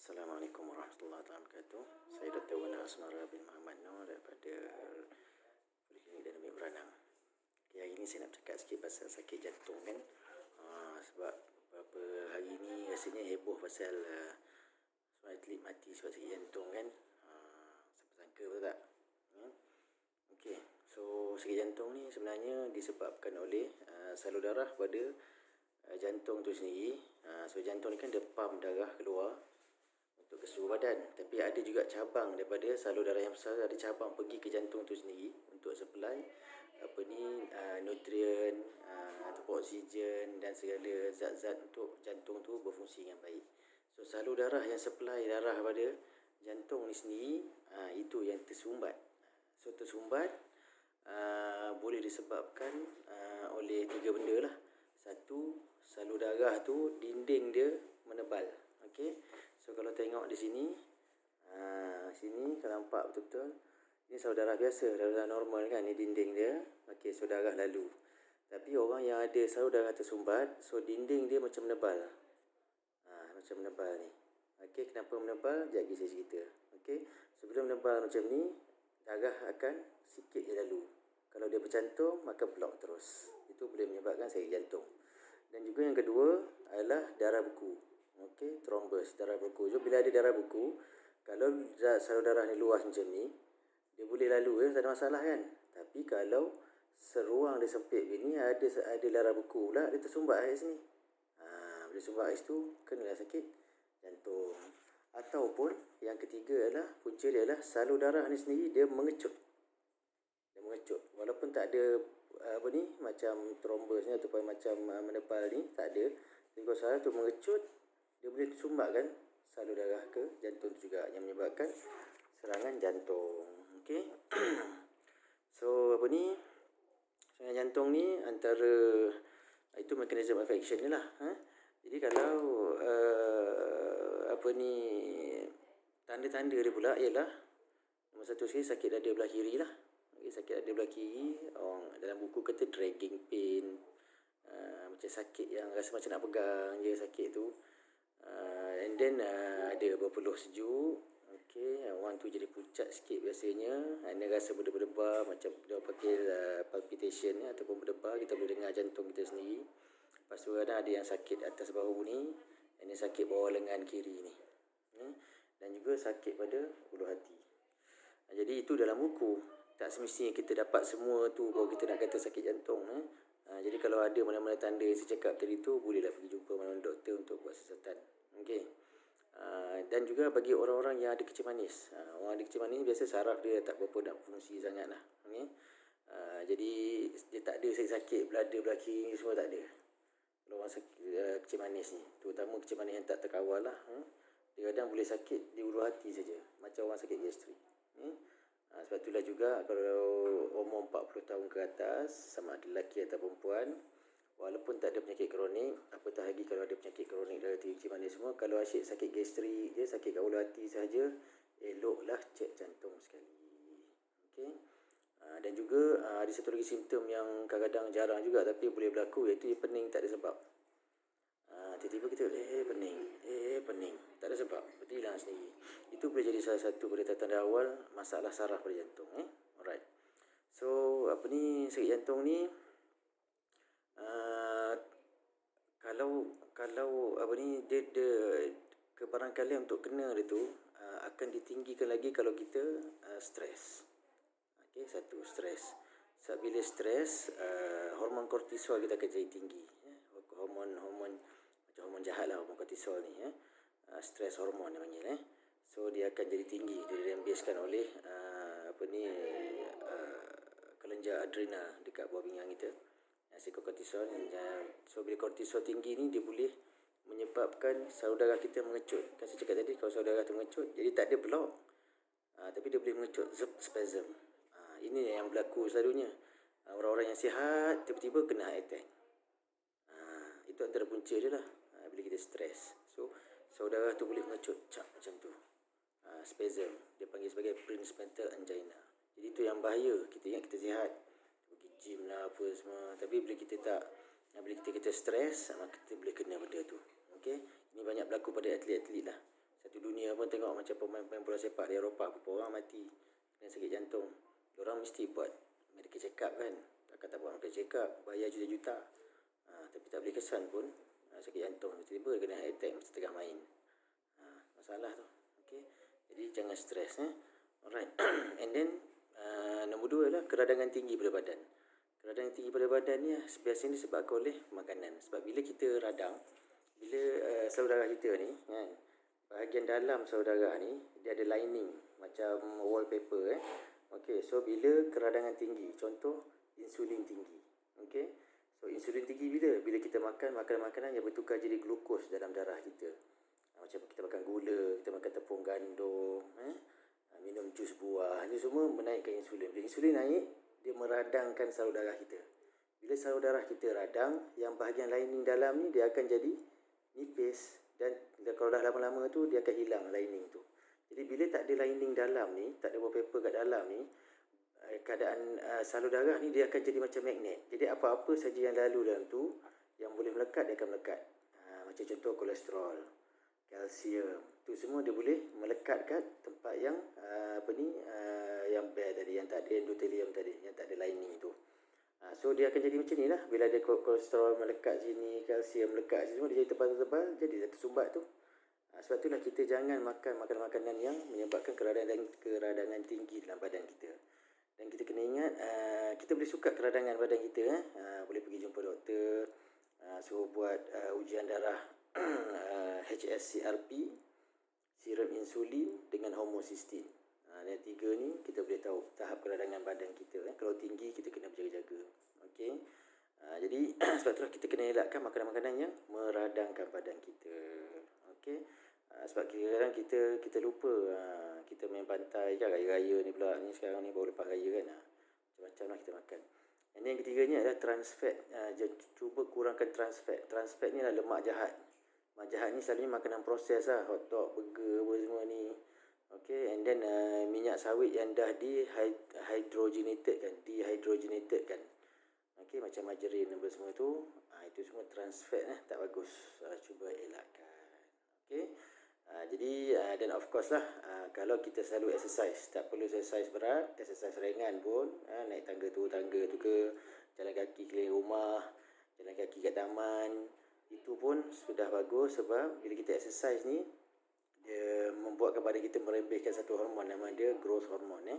Assalamualaikum warahmatullahi wabarakatuh. Saya Dr. Wana Asmara bin Muhammad Noor daripada Poliklinik dan Ambil Beranang. Okay, hari ini saya nak cakap sikit pasal sakit jantung kan. Sebab beberapa hari ini rasanya heboh pasal seorang atlet mati sebab sakit jantung kan. Siapa sangka, betul tak? Okey, so sakit jantung ni sebenarnya disebabkan oleh salur darah pada jantung tu sendiri. So jantung ni kan dia pump darah keluar untuk ke seluruh badan, tapi ada juga cabang daripada salur darah yang besar, ada cabang pergi ke jantung tu sendiri untuk supply nutrien ataupun oksigen dan segala zat-zat untuk jantung tu berfungsi dengan baik. So salur darah yang supply darah pada jantung ni sendiri itu yang tersumbat. So tersumbat boleh disebabkan oleh tiga benda lah. Satu, salur darah tu dinding dia menebal. Okey. So kalau tengok di sini, sini kalau nampak betul-betul, ini salur darah biasa, salur darah normal kan, ni dinding dia. Okey, so darah lalu. Tapi orang yang ada salur darah tersumbat, so dinding dia macam menebal. Macam menebal ni. Okey, kenapa menebal? Sekejap lagi saya cerita. Okey, sebelum menebal macam ni, darah akan sikit je lalu. Kalau dia bercantum, maka blok terus. Itu boleh menyebabkan sakit jantung. Dan juga yang kedua adalah darah beku. Okey, thrombus, darah beku. So bila ada darah beku, kalau salur darah ni luas macam ni, dia boleh lalu, tak ada masalah kan. Tapi kalau seruang dia sempit begini, ada darah beku pula, dia tersumbat kat sini. Bila sumbat kat situ, kenalah sakit jantung. Ataupun yang ketiga adalah, punca dia adalah salur darah ni sendiri dia mengecut. Walaupun tak ada macam thrombus ni ataupun macam menebal ni, tak ada. Tapi kalau salur tu mengecut, dia boleh tersumbatkan salur darah ke jantung juga, yang menyebabkan serangan jantung. Okey. So serangan jantung ni antara itu mekanisme of action ni lah. Jadi kalau tanda-tanda dia pula ialah, nombor satu sekali sakit dada belah kiri lah. Sakit dada belah kiri, dalam buku kata dragging pain, macam sakit yang rasa macam nak pegang je sakit tu. And then ada berpeluh sejuk. Okey, orang tu jadi pucat sikit biasanya. Dia rasa berdebar-debar, macam dia panggil palpitation ni, ataupun berdebar, kita boleh dengar jantung kita sendiri. Lepas tu ada yang sakit atas bahu ni, dan dia sakit bawah lengan kiri ni. Dan juga sakit pada ulu hati. Jadi itu dalam buku. Tak semestinya kita dapat semua tu baru kita nak kata sakit jantung. Jadi kalau ada mana-mana tanda yang saya cakap tadi tu, bolehlah pergi jumpa mana-mana doktor untuk buat siasatan. Okey. Dan juga bagi orang-orang yang ada kencing manis. Orang ada kencing manis biasa saraf dia tak berapa nak fungsi sangat lah. Okay? Jadi dia tak ada sakit belada belah kiri semua, tak ada. Kalau orang sakit kencing manis ni, terutama kencing manis yang tak terkawal lah, dia kadang boleh sakit di ulu hati saja, macam orang sakit gastrik. Sebab itulah juga kalau umur 40 tahun ke atas, sama ada lelaki atau perempuan, walaupun tak ada penyakit kronik, apatah lagi kalau ada penyakit kronik dari kencing manis semua, kalau asyik sakit gastrik je, sakit kat ulu hati saja, eloklah cek jantung sekali. Okey. Dan juga ada satu lagi simptom yang kadang-kadang jarang juga tapi boleh berlaku, iaitu pening tak ada sebab. Tiba-tiba kita pening, tak ada sebab, betul hilang sendiri. Itu boleh jadi salah satu tanda awal masalah saraf pada jantung. Alright. So sakit jantung ni kalau dia kebarangkalian untuk kena dia tu akan ditinggikan lagi kalau kita stres. Okey, satu stres. Sebab bila stres, hormon kortisol kita akan jadi tinggi. Hormon macam hormon jahat lah, hormon kortisol ni. Stres hormon dia panggil. So dia akan jadi tinggi. Dia dirembeskan oleh kelenjar adrenal dekat bawah pinggang kita. Kortisol. So bila kortisol tinggi ni, dia boleh menyebabkan salur darah kita mengecut. Kan saya cakap tadi, kalau salur darah tu mengecut, jadi tak ada blok, tapi dia boleh mengecut, spasm. Ini yang berlaku selalunya. Orang-orang yang sihat tiba-tiba kena heart attack. Itu antara punca dia lah, bila kita stres. So salur darah tu boleh mengecut macam tu. Spasm, dia panggil sebagai princeps angina. Jadi itu yang bahaya. Kita ingat kita sihat, pergi gym lah apa semua, tapi bila kita stres, maka kita boleh kena benda tu. Okey, ini banyak berlaku pada atlet-atlet lah. Satu Satu dunia pun tengok macam pemain-pemain bola sepak di Eropah, berapa orang mati dengan sakit jantung. Diorang mesti buat medical check up kan. Takkan tak buat medical check up, bayar juta-juta. Tapi tak boleh kesan pun sakit jantung. Tiba-tiba kena heart attack masa tengah main. Masalah tu. Okay. Jadi jangan stres. Alright. And then nombor 2 adalah keradangan tinggi pada badan. Keradangan tinggi pada badan ni biasanya disebabkan oleh makanan. Sebab bila kita radang, bila saudara kita ni kan, bahagian dalam saudara ni dia ada lining macam wallpaper Okey, so bila keradangan tinggi, contoh insulin tinggi. Okey. So insulin tinggi bila kita makan makanan-makanan yang bertukar jadi glukos dalam darah kita. Macam kita makan gula, kita makan tepung gandum, minum jus buah, ini semua menaikkan insulin. Bila insulin naik, dia meradangkan salur darah kita. Bila salur darah kita radang, yang bahagian lining dalam ni dia akan jadi nipis, dan kalau dah lama-lama tu dia akan hilang lining tu. Jadi bila tak ada lining dalam ni, tak ada wallpaper kat dalam ni, keadaan salur darah ni dia akan jadi macam magnet. Jadi apa-apa saja yang lalu dalam tu, yang boleh melekat dia akan melekat. Macam contoh kolesterol, kalsium, tu semua dia boleh melekat kat tempat yang yang bare tadi, yang tak ada endotelium tadi, yang tak ada lining tu. So dia akan jadi macam ni lah. Bila ada kolesterol melekat sini, kalsium melekat sini, semua dia jadi tebal-tebal, jadi satu sumbat tu. Sebab itulah kita jangan makan makanan-makanan yang menyebabkan keradangan tinggi dalam badan kita. Dan kita kena ingat, kita boleh suka keradangan badan kita. Boleh pergi jumpa doktor, suruh buat ujian darah HSCRP, serum insulin dengan homocysteine. Yang 3 ni kita boleh tahu tahap keradangan badan kita. Kalau tinggi kita kena berjaga-jaga. Okey. Jadi sebab itulah kita kena elakkan makanan-makanan yang meradangkan badan kita. Okey. Sebab kadang-kadang kita lupa, kita main pantai kan, raya-raya ni pula ni, sekarang ni baru lepas raya kan, macam-macam lah kita makan. Yang ketiganya adalah trans fat. Cuba kurangkan trans fat. Trans fat ni adalah lemak jahat. Lemak jahat ni selalunya makanan proses lah, hot dog, burger, apa semua ni. Okay, and then minyak sawit yang dah dehydrogenated kan. Okay, macam margarine apa semua tu, itu semua trans fat tak bagus. Cuba elakkan. Okay. Jadi dan of course lah, kalau kita selalu exercise, tak perlu exercise berat, exercise ringan pun, naik tangga tu ke, jalan kaki keliling rumah, jalan kaki kat taman, itu pun sudah bagus. Sebab bila kita exercise ni, dia membuatkan badan kita merembeskan satu hormon, nama dia growth hormone.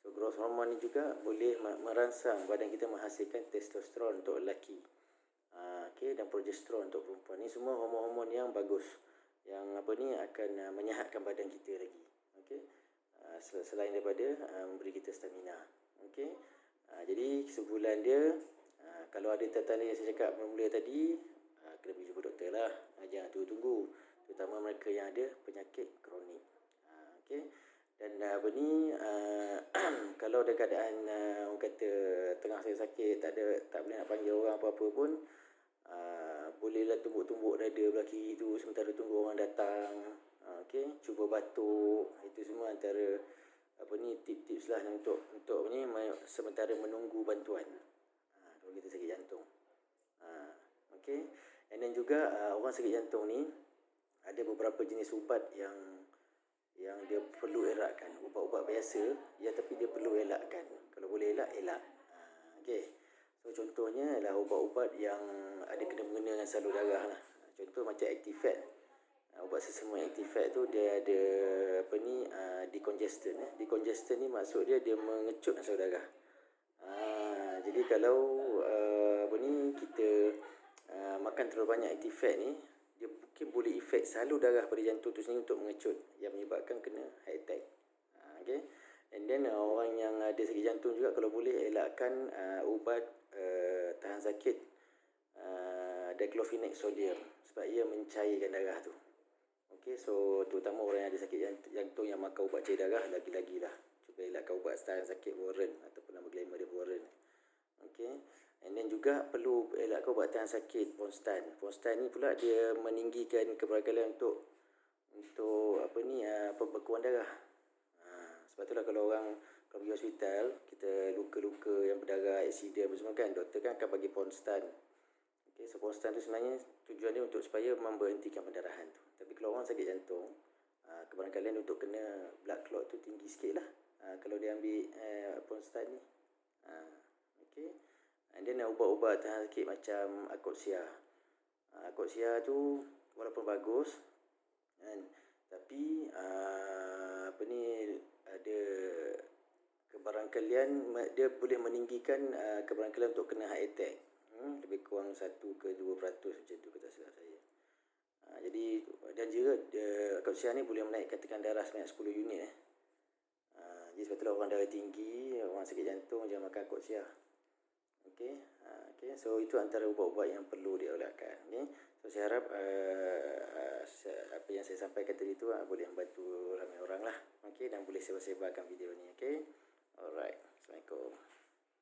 So growth hormone ni juga boleh merangsang badan kita menghasilkan testosteron untuk lelaki, okay, dan progesteron untuk perempuan. Ni semua hormon-hormon yang bagus, yang akan menyihatkan badan kita lagi. Okay. Selain daripada memberi kita stamina. Okay. Jadi kesimpulan dia, kalau ada tanda-tanda yang saya cakap mula tadi, kena pergi jumpa doktor lah. Jangan tunggu-tunggu, terutama mereka yang ada penyakit kronik. Okay. Dan kalau ada keadaan orang kata tengah sakit, tak boleh nak panggil orang apa-apa pun, bolehlah tumbuk-tumbuk dada belah kiri tu sementara tunggu orang datang. Okay. Cuba batuk. Itu semua antara tip-tips lah untuk sementara menunggu bantuan kalau kita sakit jantung. Okay. And then juga orang sakit jantung ni ada beberapa jenis ubat yang dia perlu elakkan. Ubat-ubat biasa tapi dia perlu elakkan. Kalau boleh elak. Okay. So contohnya adalah ubat-ubat yang ada kena-mengena dengan salur darah lah. Contoh macam Actifed. Ubat sesama Actifed tu dia ada decongestant. Decongestant ni maksud dia mengecut salur darah. Jadi kalau kita makan terlalu banyak Actifed ni, dia mungkin boleh efek salur darah pada jantung tu sendiri untuk mengecut, yang menyebabkan kena heart attack. Okay. And then orang yang ada sakit jantung juga kalau boleh elakkan ubat tahan sakit diclofenac sodium, sebab ia mencairkan darah tu. Okay, so terutama orang yang ada sakit jantung yang makan ubat cair darah, lagi-lagi lah cuba elakkan ubat tahan sakit Warren ataupun nama glamour dia Warren. Okay. And then juga perlu elakkan ubat tahan sakit Ponstan. Ponstan ni pula dia meninggikan kebarakalan untuk pembekuan darah. Sebab itulah kalau pergi hospital, kita luka-luka yang berdarah, aksiden apa semua kan, doktor kan akan bagi Ponstan. Okay, so Ponstan tu sebenarnya tujuan dia untuk supaya memberhentikan pendarahan tu. Tapi kalau orang sakit jantung, kebarangkalian untuk kena blood clot tu tinggi sikit lah kalau dia ambil Ponstan ni. Okay. And then ubat-ubat tahan sakit macam Akosia. Akosia tu walaupun bagus kan, tapi ada kebarangkalian dia boleh meninggikan kebarangkalian untuk kena heart attack. Lebih kurang 1 ke 2% macam tu kata silap saya. Jadi dan juga Akosia ni boleh menaikkan tekanan darah sebanyak 10 unit. Jadi sebab itulah orang darah tinggi, orang sakit jantung jangan makan Akosia. Okay. So itu antara ubat-ubat yang perlu diolahkan. Okay. So saya harap apa yang saya sampaikan tadi tu boleh membantu ramai orang lah. Okay. Dan boleh sebar-sebarkan video ni. Okay. Alright. Assalamualaikum.